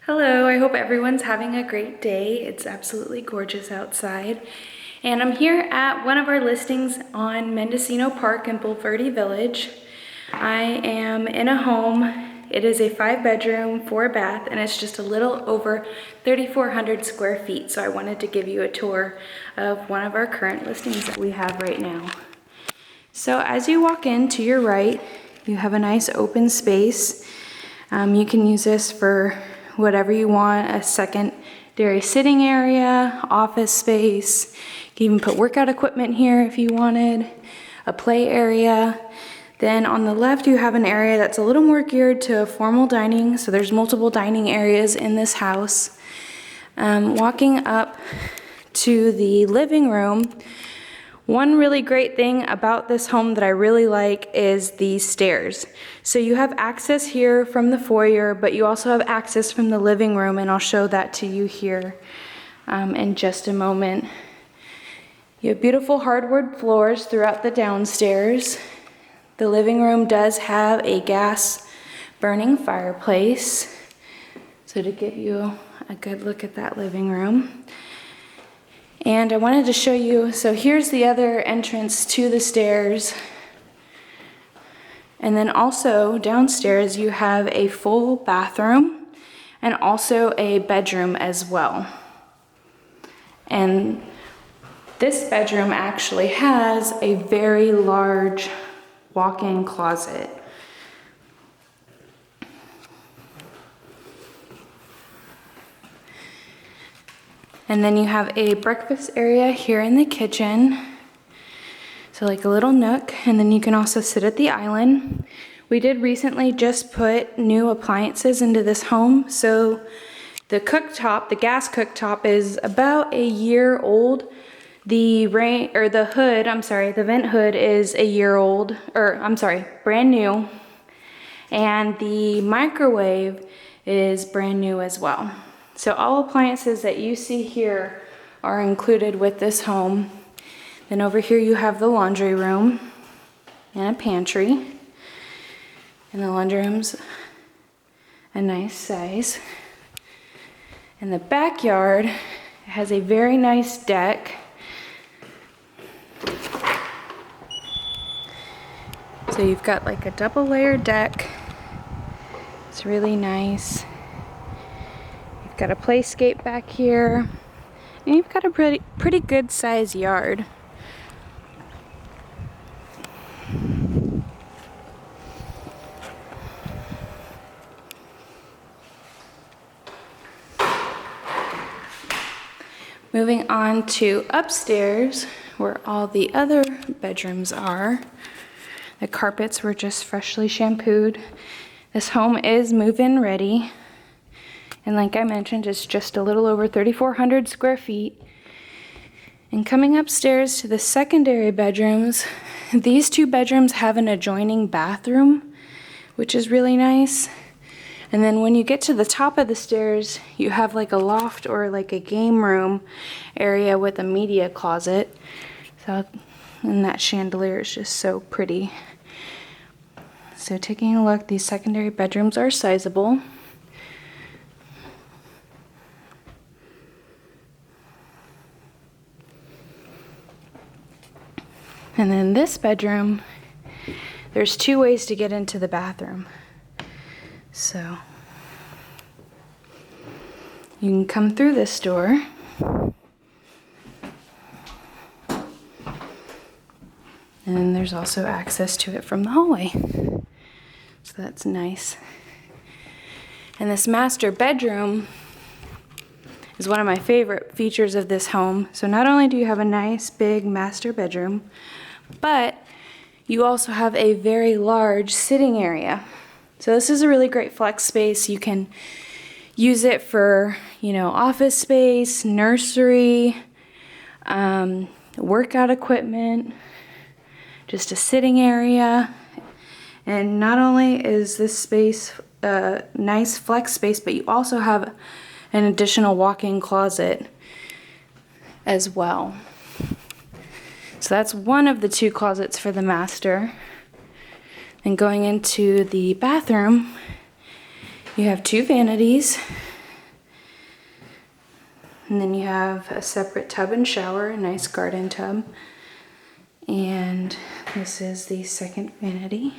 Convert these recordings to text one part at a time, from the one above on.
Hello, I hope everyone's having a great day. It's absolutely gorgeous outside. And I'm here at one of our listings on Mendocino Park in Bulverde Village. I am in a home. It is a 5-bedroom, 4-bath, and it's just a little over 3,400 square feet. So I wanted to give you a tour of one of our current listings that we have right now. So as you walk in to your right, you have a nice open space. You can use this for whatever you want, a secondary sitting area, office space. You can even put workout equipment here if you wanted, a play area. Then on the left, you have an area that's a little more geared to formal dining. So there's multiple dining areas in this house. Walking up to the living room, one really great thing about this home that I really like is the stairs. So you have access here from the foyer, but you also have access from the living room, and I'll show that to you here in just a moment. You have beautiful hardwood floors throughout the downstairs. The living room does have a gas burning fireplace. So to give you a good look at that living room. And I wanted to show you, so here's the other entrance to the stairs. And then also downstairs you have a full bathroom and also a bedroom as well. And this bedroom actually has a very large walk-in closet. And then you have a breakfast area here in the kitchen. So like a little nook, and then you can also sit at the island. We did recently just put new appliances into this home. So the cooktop, the gas cooktop is about a year old. The vent hood is a year old, brand new. And the microwave is brand new as well. So all appliances that you see here are included with this home. Then over here you have the laundry room and a pantry. And the laundry room's a nice size. And the backyard has a very nice deck. So you've got like a double layer deck. It's really nice. Got a playscape back here, and you've got a pretty good size yard. Moving on to upstairs, where all the other bedrooms are. The carpets were just freshly shampooed. This home is move-in ready. And like I mentioned, it's just a little over 3,400 square feet. And coming upstairs to the secondary bedrooms, these two bedrooms have an adjoining bathroom, which is really nice. And then when you get to the top of the stairs, you have like a loft or like a game room area with a media closet. And that chandelier is just so pretty. So taking a look, these secondary bedrooms are sizable. And then this bedroom, there's 2 ways to get into the bathroom. So you can come through this door. And then there's also access to it from the hallway. So that's nice. And this master bedroom is one of my favorite features of this home. So not only do you have a nice big master bedroom, but you also have a very large sitting area. So this is a really great flex space. You can use it for, office space, nursery, workout equipment, just a sitting area. And not only is this space a nice flex space, but you also have an additional walk-in closet as well. So that's one of the 2 closets for the master. And going into the bathroom, you have 2 vanities. And then you have a separate tub and shower, a nice garden tub. And this is the second vanity.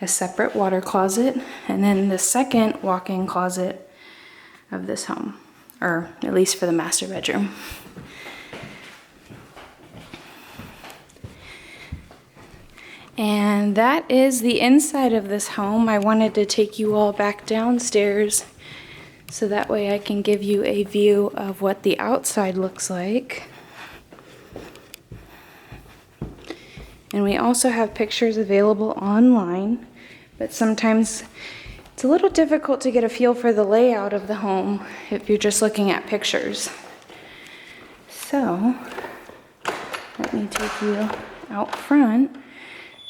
A separate water closet, and then the second walk-in closet of this home, or at least for the master bedroom. And that is the inside of this home. I wanted to take you all back downstairs so that way I can give you a view of what the outside looks like. And we also have pictures available online, but sometimes it's a little difficult to get a feel for the layout of the home if you're just looking at pictures. So, let me take you out front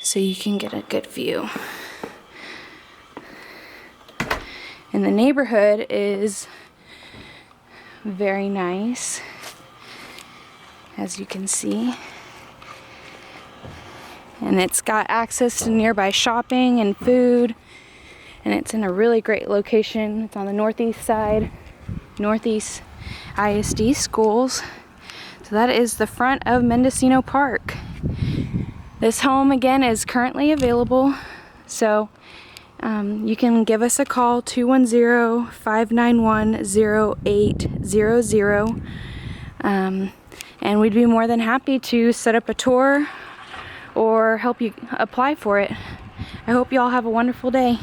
so you can get a good view. And the neighborhood is very nice, as you can see. And it's got access to nearby shopping and food, and it's in a really great location. It's on the northeast side, Northeast ISD schools. So that is the front of Mendocino Park. This home again is currently available, so you can give us a call, 210-591-0800, and we'd be more than happy to set up a tour or help you apply for it. I hope you all have a wonderful day.